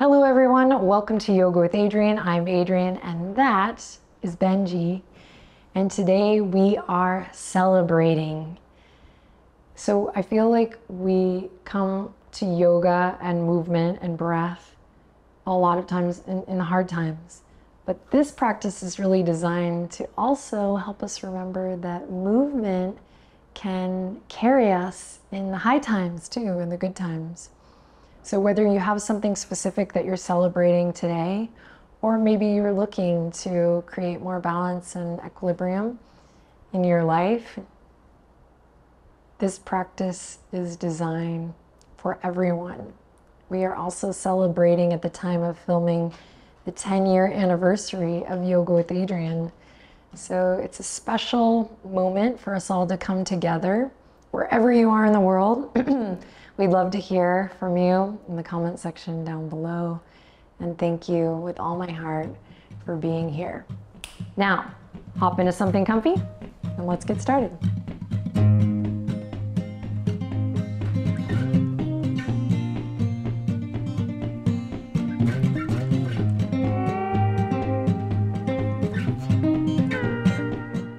Hello everyone, welcome to Yoga with Adriene. I'm Adriene and that is Benji. And today we are celebrating. So I feel like we come to yoga and movement and breath a lot of times in the hard times. But this practice is really designed to also help us remember that movement can carry us in the high times too, in the good times. So whether you have something specific that you're celebrating today, or maybe you're looking to create more balance and equilibrium in your life, this practice is designed for everyone. We are also celebrating at the time of filming the 10-year anniversary of Yoga with Adriene. So it's a special moment for us all to come together wherever you are in the world. We'd love to hear from you in the comment section down below. And thank you with all my heart for being here. Now, hop into something comfy and let's get started.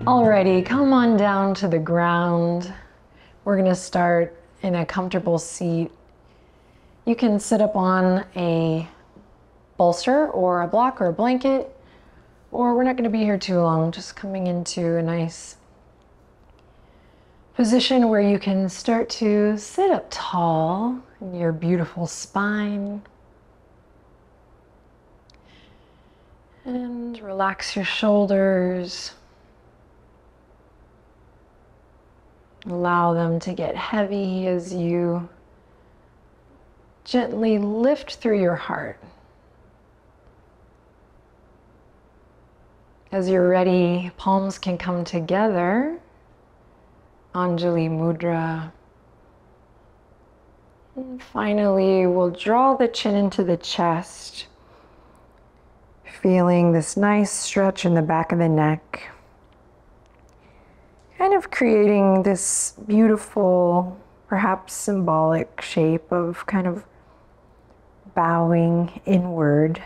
Alrighty, come on down to the ground. We're gonna start in a comfortable seat. You can sit up on a bolster or a block or a blanket, or we're not gonna be here too long, just coming into a nice position where you can start to sit up tall in your beautiful spine. And relax your shoulders. Allow them to get heavy as you gently lift through your heart. As you're ready, palms can come together. Anjali Mudra. And finally, we'll draw the chin into the chest, feeling this nice stretch in the back of the neck. Kind of creating this beautiful, perhaps symbolic shape of kind of bowing inward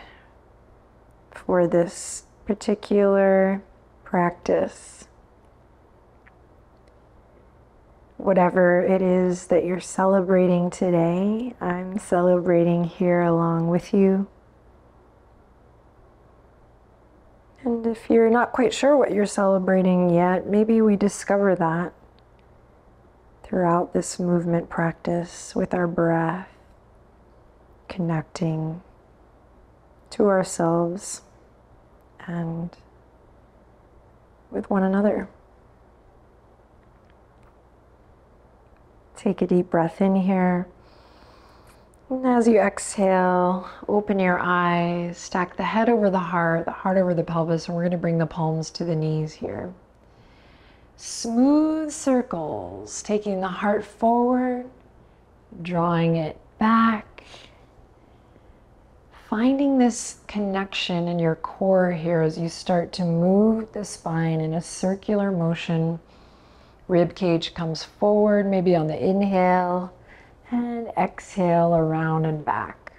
for this particular practice. Whatever it is that you're celebrating today, I'm celebrating here along with you. And if you're not quite sure what you're celebrating yet, maybe we discover that throughout this movement practice with our breath, connecting to ourselves and with one another. Take a deep breath in here. And as you exhale, open your eyes, stack the head over the heart over the pelvis, and we're going to bring the palms to the knees here. Smooth circles, taking the heart forward, drawing it back. Finding this connection in your core here as you start to move the spine in a circular motion. Rib cage comes forward, maybe on the inhale. And exhale around and back.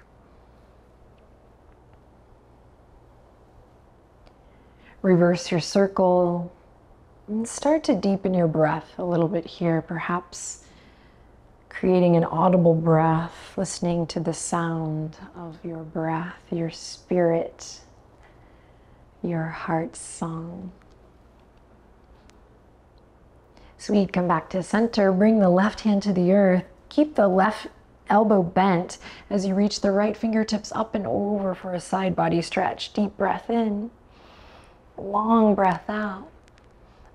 Reverse your circle and start to deepen your breath a little bit here, perhaps creating an audible breath, listening to the sound of your breath, your spirit, your heart's song. Sweet, come back to center, bring the left hand to the earth. Keep the left elbow bent as you reach the right fingertips up and over for a side body stretch. Deep breath in, long breath out.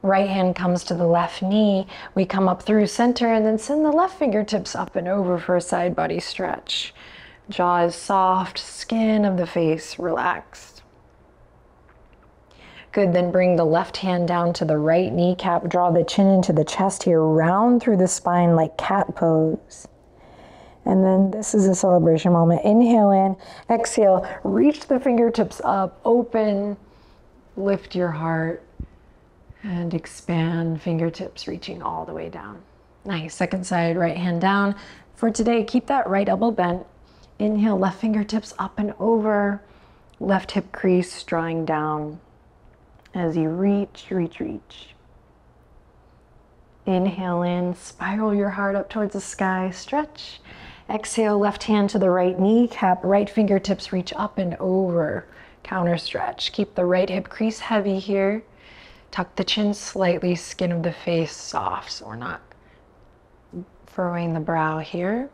Right hand comes to the left knee. We come up through center and then send the left fingertips up and over for a side body stretch. Jaw is soft, skin of the face relaxed. Good, then bring the left hand down to the right kneecap. Draw the chin into the chest here, round through the spine like cat pose. And then this is a celebration moment. Inhale in, exhale, reach the fingertips up, open, lift your heart, and expand, fingertips reaching all the way down. Nice, second side, right hand down. For today, keep that right elbow bent. Inhale, left fingertips up and over. Left hip crease drawing down as you reach, reach, reach. Inhale in, spiral your heart up towards the sky, stretch. Exhale, left hand to the right kneecap, right fingertips reach up and over, counter stretch. Keep the right hip crease heavy here. Tuck the chin slightly, skin of the face soft, so we're not furrowing the brow here.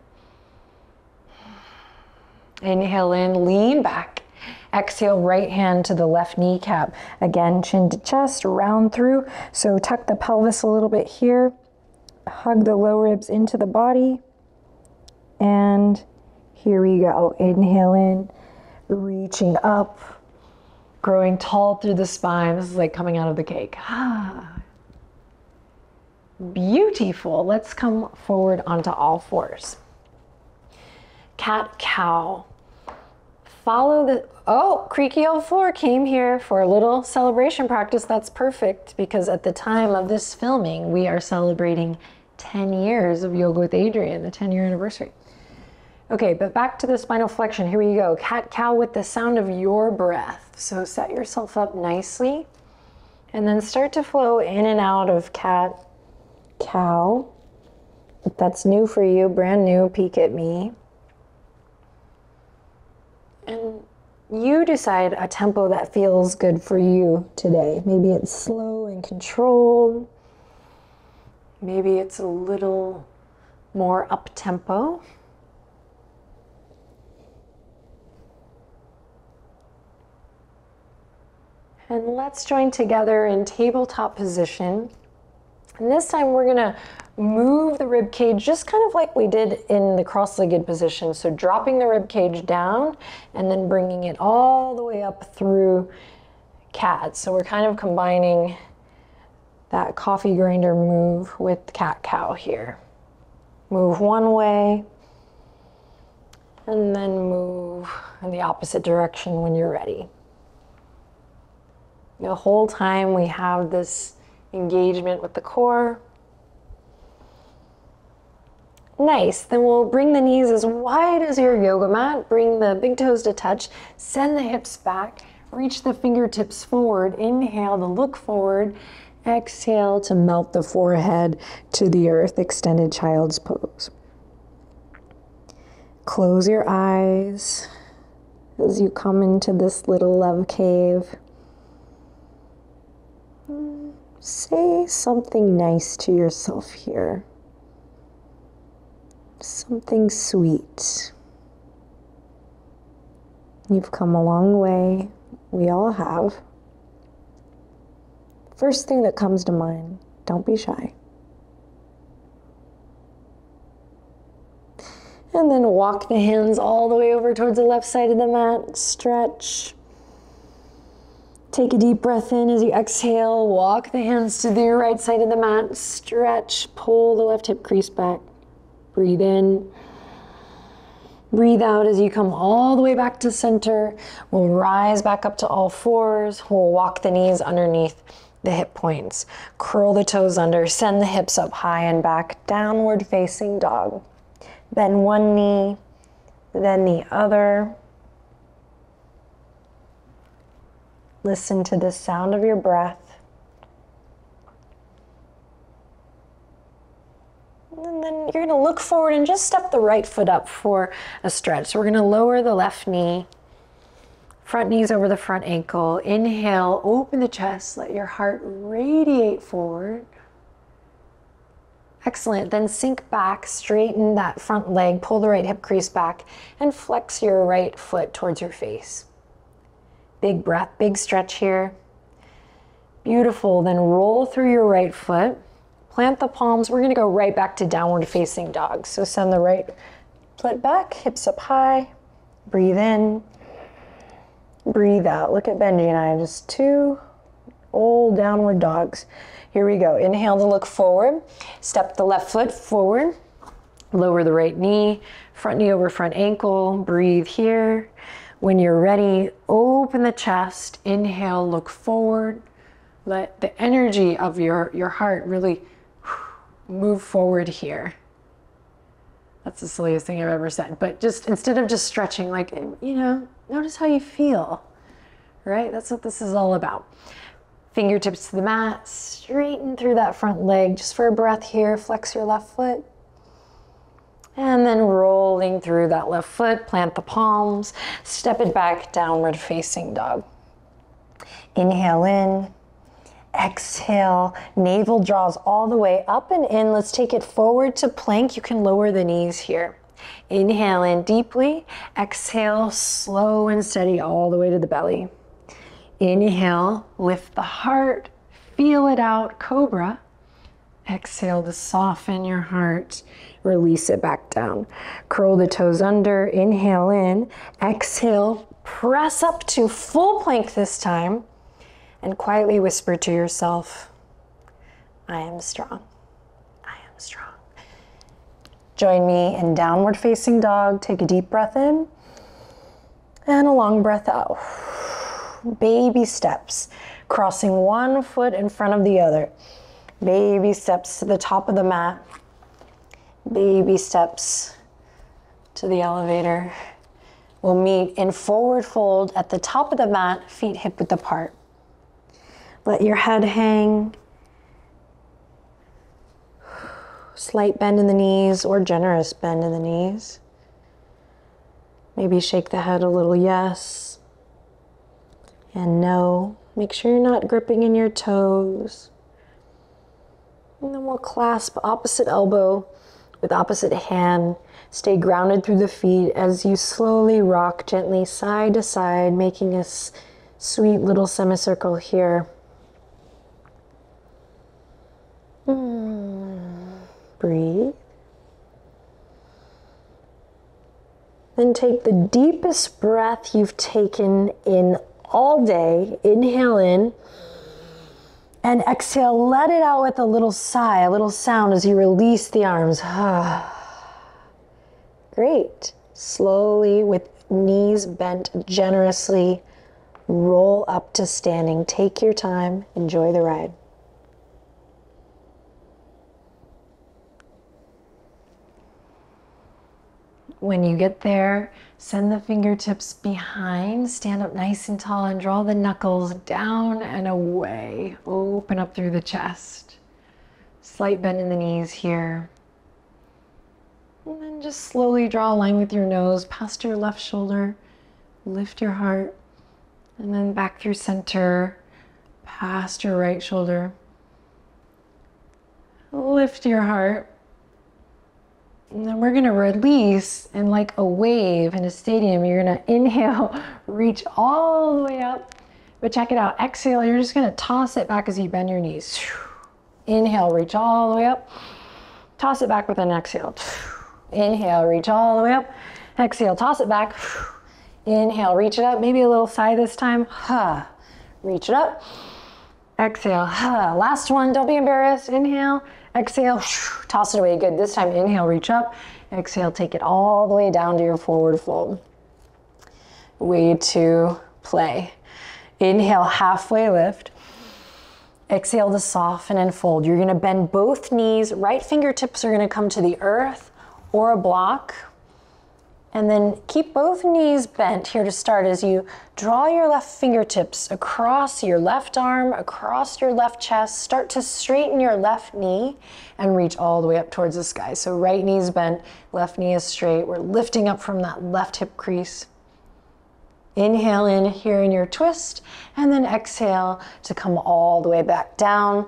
Inhale in, lean back. Exhale, right hand to the left kneecap. Again, chin to chest, round through. So tuck the pelvis a little bit here. Hug the low ribs into the body. And here we go. Inhale in, reaching up, growing tall through the spine. This is like coming out of the cake. Ah. Beautiful. Let's come forward onto all fours. Cat, cow. Follow the, oh, creaky old floor came here for a little celebration practice. That's perfect because at the time of this filming, we are celebrating 10 years of Yoga with Adriene, the 10-year anniversary. Okay, but back to the spinal flexion. Here we go. Cat, cow with the sound of your breath. So set yourself up nicely and then start to flow in and out of cat, cow. If that's new for you, brand new, peek at me. And you decide a tempo that feels good for you today. Maybe it's slow and controlled. Maybe it's a little more up-tempo. And let's join together in tabletop position. And this time we're gonna move the rib cage just kind of like we did in the cross-legged position. So dropping the rib cage down and then bringing it all the way up through cat. So we're kind of combining that coffee grinder move with cat-cow here. Move one way and then move in the opposite direction when you're ready. The whole time we have this engagement with the core. Nice, then we'll bring the knees as wide as your yoga mat, bring the big toes to touch, send the hips back, reach the fingertips forward, inhale to look forward, exhale to melt the forehead to the earth, extended child's pose. Close your eyes as you come into this little love cave. Say something nice to yourself here. Something sweet. You've come a long way. We all have. First thing that comes to mind, don't be shy. And then walk the hands all the way over towards the left side of the mat. Stretch. Take a deep breath in as you exhale. Walk the hands to the right side of the mat. Stretch. Pull the left hip crease back. Breathe in. Breathe out as you come all the way back to center. We'll rise back up to all fours. We'll walk the knees underneath the hip points. Curl the toes under. Send the hips up high and back. Downward facing dog. Bend one knee, then the other. Listen to the sound of your breath. And then you're gonna look forward and just step the right foot up for a stretch. So we're gonna lower the left knee, front knees over the front ankle. Inhale, open the chest, let your heart radiate forward. Excellent, then sink back, straighten that front leg, pull the right hip crease back, and flex your right foot towards your face. Big breath, big stretch here. Beautiful, then roll through your right foot. Plant the palms. We're gonna go right back to downward facing dog. So send the right foot back, hips up high. Breathe in, breathe out. Look at Benji and I, just two old downward dogs. Here we go. Inhale to look forward. Step the left foot forward. Lower the right knee, front knee over front ankle. Breathe here. When you're ready, open the chest. Inhale, look forward. Let the energy of your heart really move forward here. That's the silliest thing I've ever said. But just instead of just stretching, like, you know, notice how you feel, right? That's what this is all about. Fingertips to the mat, straighten through that front leg. Just for a breath here, flex your left foot. And then rolling through that left foot, plant the palms, step it back, downward facing dog. Inhale in, exhale, navel draws all the way up and in. Let's take it forward to plank. You can lower the knees here. Inhale in deeply, exhale, slow and steady all the way to the belly. Inhale, lift the heart, feel it out, cobra. Exhale to soften your heart, release it back down. Curl the toes under, inhale in, exhale, press up to full plank this time, and quietly whisper to yourself, I am strong, I am strong. Join me in downward facing dog. Take a deep breath in, and a long breath out. Baby steps, crossing one foot in front of the other. Baby steps to the top of the mat. Baby steps to the elevator. We'll meet in forward fold at the top of the mat, feet hip width apart. Let your head hang. Slight bend in the knees or generous bend in the knees. Maybe shake the head a little yes and no. Make sure you're not gripping in your toes. And then we'll clasp opposite elbow with opposite hand. Stay grounded through the feet as you slowly rock gently side to side, making a sweet little semicircle here. Breathe. Then take the deepest breath you've taken in all day. Inhale in. And exhale, let it out with a little sigh, a little sound as you release the arms. Great. Slowly, with knees bent generously, roll up to standing. Take your time, enjoy the ride. When you get there, send the fingertips behind, stand up nice and tall and draw the knuckles down and away. Open up through the chest. Slight bend in the knees here. And then just slowly draw a line with your nose past your left shoulder. Lift your heart. And then back through center, past your right shoulder. Lift your heart. And then we're gonna release, and like a wave in a stadium, you're gonna inhale, reach all the way up. But check it out, exhale, you're just gonna toss it back as you bend your knees. Inhale, reach all the way up. Toss it back with an exhale. Inhale, reach all the way up. Exhale, toss it back. Inhale, reach it up. Maybe a little sigh this time. Reach it up. Exhale. Last one, don't be embarrassed. Inhale. Exhale, toss it away. Good. This time, inhale, reach up. Exhale, take it all the way down to your forward fold. Way to play. Inhale, halfway lift. Exhale to soften and fold. You're gonna bend both knees. Right fingertips are gonna come to the earth or a block. And then keep both knees bent here to start as you draw your left fingertips across your left arm, across your left chest. Start to straighten your left knee and reach all the way up towards the sky. So right knee's bent, left knee is straight. We're lifting up from that left hip crease. Inhale in here in your twist, and then exhale to come all the way back down.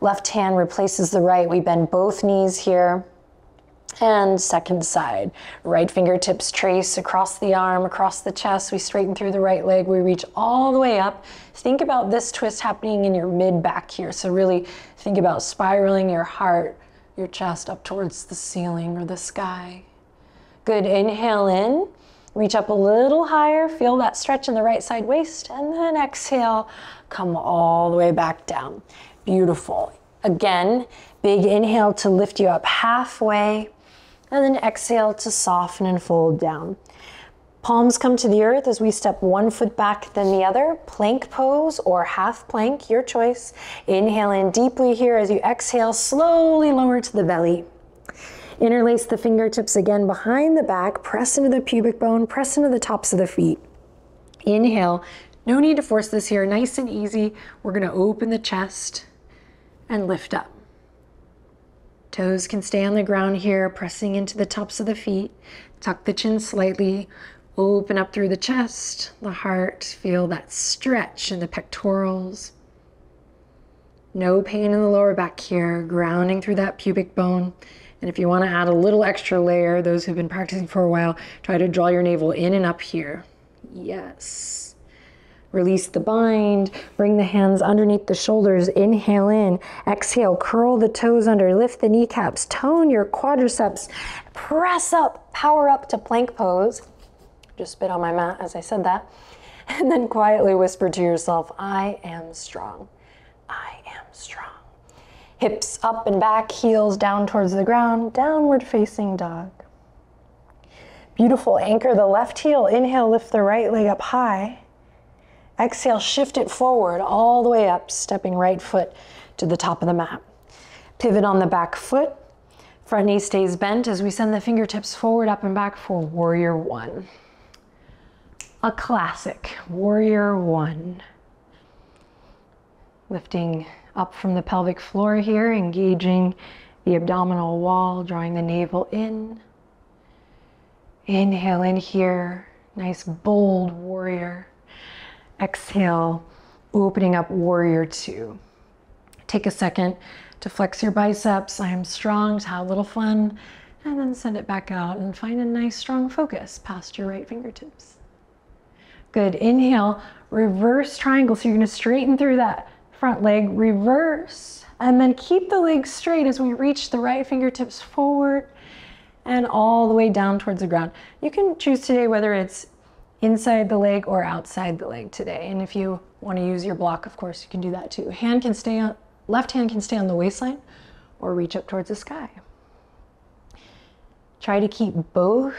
Left hand replaces the right. We bend both knees here. And second side, right fingertips trace across the arm, across the chest. We straighten through the right leg. We reach all the way up. Think about this twist happening in your mid back here. So really think about spiraling your heart, your chest up towards the ceiling or the sky. Good, inhale in, reach up a little higher. Feel that stretch in the right side waist. And then exhale, come all the way back down. Beautiful. Again, big inhale to lift you up halfway. And then exhale to soften and fold down. Palms come to the earth as we step one foot back then the other. Plank pose or half plank, your choice. Inhale in deeply here as you exhale, slowly lower to the belly. Interlace the fingertips again behind the back, press into the pubic bone, press into the tops of the feet. Inhale, no need to force this here, nice and easy. We're gonna open the chest and lift up. Toes can stay on the ground here, pressing into the tops of the feet. Tuck the chin slightly, open up through the chest, the heart, feel that stretch in the pectorals. No pain in the lower back here, grounding through that pubic bone. And if you want to add a little extra layer, those who've been practicing for a while, try to draw your navel in and up here. Yes. Release the bind, bring the hands underneath the shoulders, inhale in, exhale, curl the toes under, lift the kneecaps, tone your quadriceps, press up, power up to plank pose. Just spit on my mat as I said that. And then quietly whisper to yourself, I am strong. I am strong. Hips up and back, heels down towards the ground, downward facing dog. Beautiful, anchor the left heel, inhale, lift the right leg up high. Exhale, shift it forward all the way up, stepping right foot to the top of the mat. Pivot on the back foot. Front knee stays bent as we send the fingertips forward, up and back for Warrior One. A classic, Warrior One. Lifting up from the pelvic floor here, engaging the abdominal wall, drawing the navel in. Inhale in here, nice bold warrior. Exhale, opening up Warrior Two. Take a second to flex your biceps. I am strong, to have a little fun, and then send it back out and find a nice strong focus past your right fingertips. Good, inhale, reverse triangle. So you're gonna straighten through that front leg, reverse, and then keep the legs straight as we reach the right fingertips forward and all the way down towards the ground. You can choose today whether it's inside the leg or outside the leg today. And if you want to use your block, of course, you can do that too. Left hand can stay on the waistline or reach up towards the sky. Try to keep both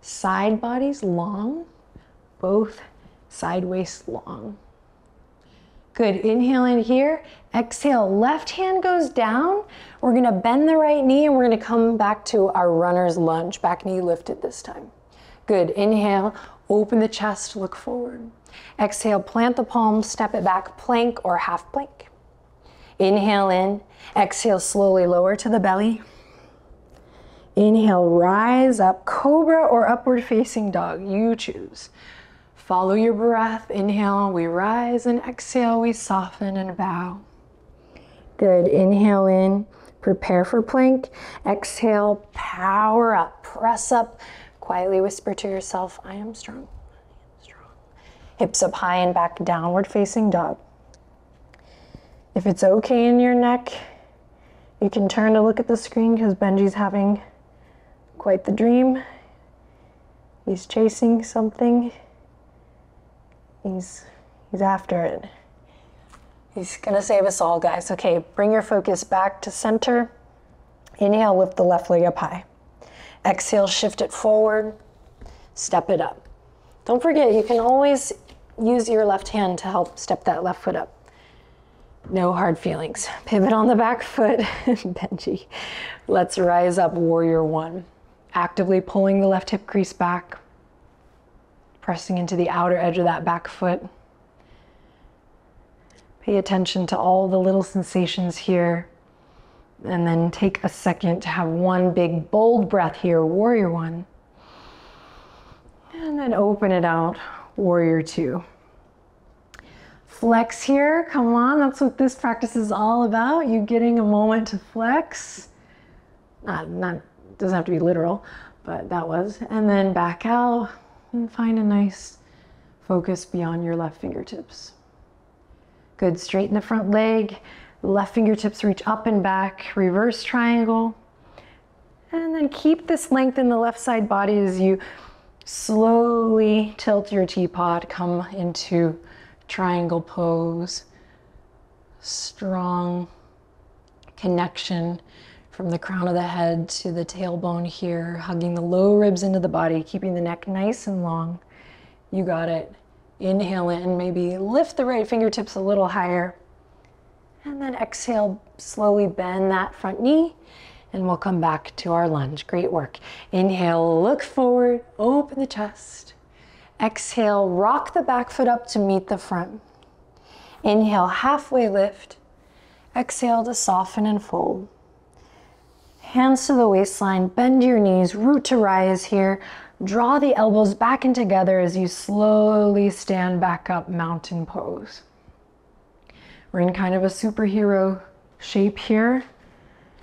side bodies long, both side waists long. Good, inhale in here, exhale, left hand goes down. We're gonna bend the right knee and we're gonna come back to our runner's lunge, back knee lifted this time. Good, inhale, open the chest, look forward. Exhale, plant the palms, step it back, plank or half plank. Inhale in, exhale, slowly lower to the belly. Inhale, rise up, cobra or upward facing dog, you choose. Follow your breath, inhale, we rise, and exhale, we soften and bow. Good, inhale in, prepare for plank. Exhale, power up, press up. Quietly whisper to yourself, I am strong, I am strong. Hips up high and back, downward facing dog. If it's okay in your neck, you can turn to look at the screen because Benji's having quite the dream. He's chasing something. He's after it. He's gonna save us all, guys. Okay, bring your focus back to center. Inhale, lift the left leg up high. Exhale, shift it forward, step it up. Don't forget, you can always use your left hand to help step that left foot up. No hard feelings. Pivot on the back foot, Benji. Let's rise up, Warrior One. Actively pulling the left hip crease back, pressing into the outer edge of that back foot. Pay attention to all the little sensations here. And then take a second to have one big bold breath here, Warrior One. And then open it out, Warrior Two. Flex here, come on, that's what this practice is all about. You getting a moment to flex. Doesn't have to be literal, but that was. And then back out and find a nice focus beyond your left fingertips. Good, straighten the front leg. Left fingertips reach up and back, reverse triangle. And then keep this length in the left side body as you slowly tilt your teapot, come into triangle pose. Strong connection from the crown of the head to the tailbone here, hugging the low ribs into the body, keeping the neck nice and long. You got it. Inhale in, maybe lift the right fingertips a little higher. And then exhale, slowly bend that front knee And we'll come back to our lunge. Great work. Inhale, look forward, open the chest. Exhale, rock the back foot up to meet the front. Inhale, halfway lift. Exhale to soften and fold. Hands to the waistline, bend your knees, root to rise here. Draw the elbows back in together as you slowly stand back up, mountain pose. We're in kind of a superhero shape here.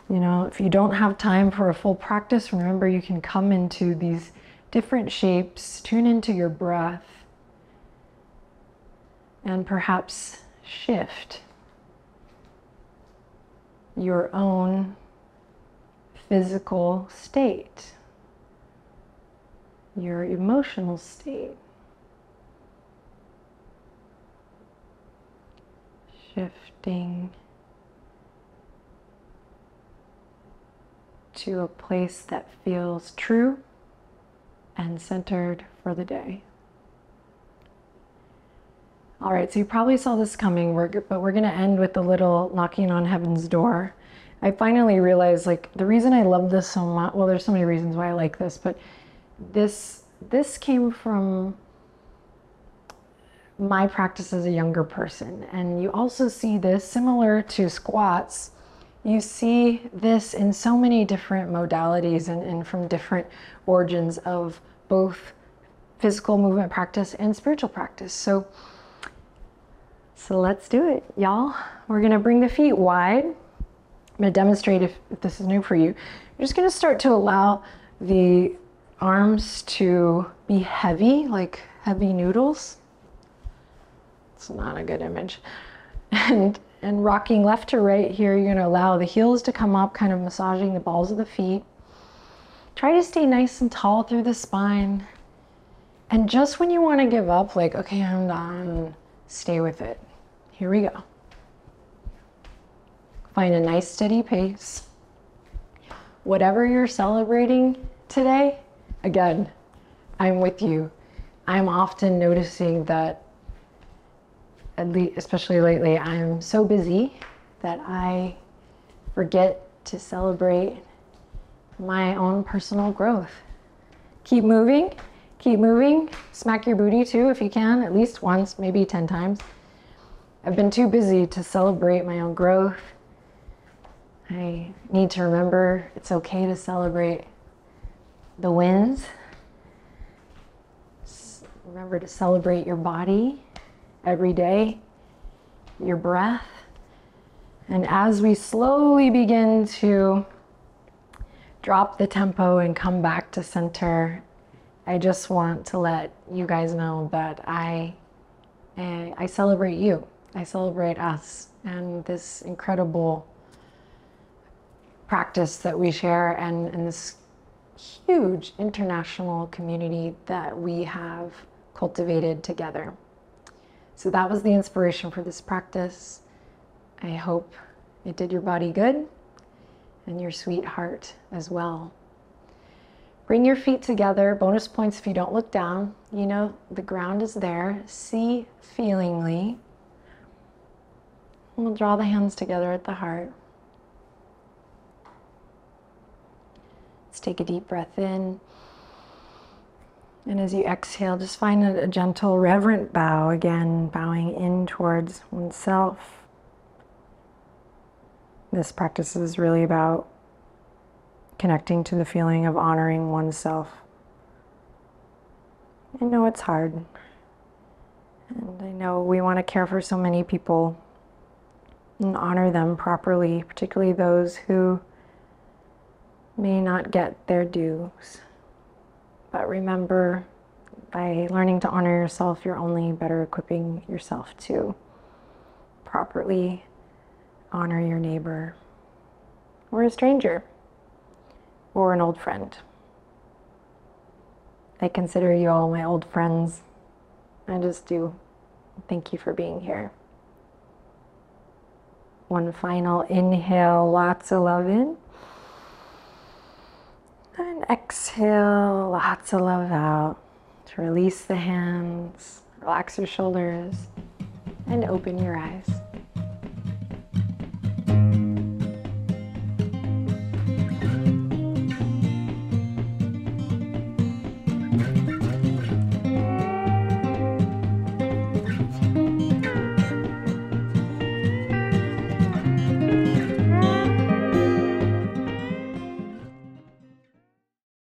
You know, if you don't have time for a full practice, remember you can come into these different shapes, tune into your breath, and perhaps shift your own physical state, your emotional state. Shifting to a place that feels true and centered for the day. All right, so you probably saw this coming, but we're gonna end with a little knocking on heaven's door. I finally realized, like, the reason I love this so much, well, there's so many reasons why I like this, but this came from my practice as a younger person. And you also see this, similar to squats, you see this in so many different modalities and from different origins of both physical movement practice and spiritual practice. So let's do it, y'all. We're gonna bring the feet wide. I'm gonna demonstrate if this is new for you. You're just gonna start to allow the arms to be heavy, like heavy noodles. It's not a good image. And rocking left to right here, you're gonna allow the heels to come up, kind of massaging the balls of the feet. Try to stay nice and tall through the spine. And just when you wanna give up, like, okay, I'm done, stay with it. Here we go. Find a nice steady pace. Whatever you're celebrating today, again, I'm with you. I'm often noticing that, especially lately, I'm so busy that I forget to celebrate my own personal growth. Keep moving, keep moving. Smack your booty too if you can, at least once, maybe 10 times. I've been too busy to celebrate my own growth. I need to remember it's okay to celebrate the wins. Remember to celebrate your body every day, your breath. And as we slowly begin to drop the tempo and come back to center, I just want to let you guys know that I celebrate you. I celebrate us and this incredible practice that we share and this huge international community that we have cultivated together. So that was the inspiration for this practice. I hope it did your body good and your sweet heart as well. Bring your feet together. Bonus points if you don't look down. You know the ground is there. See feelingly. We'll draw the hands together at the heart. Let's take a deep breath in. And as you exhale, just find a gentle, reverent bow. Again, bowing in towards oneself. This practice is really about connecting to the feeling of honoring oneself. I know it's hard. And I know we want to care for so many people and honor them properly, particularly those who may not get their dues. But remember, by learning to honor yourself, you're only better equipping yourself to properly honor your neighbor or a stranger or an old friend. I consider you all my old friends. I just do. Thank you for being here. One final inhale, lots of love in. And exhale, lots of love out. To release the hands, relax your shoulders, and open your eyes.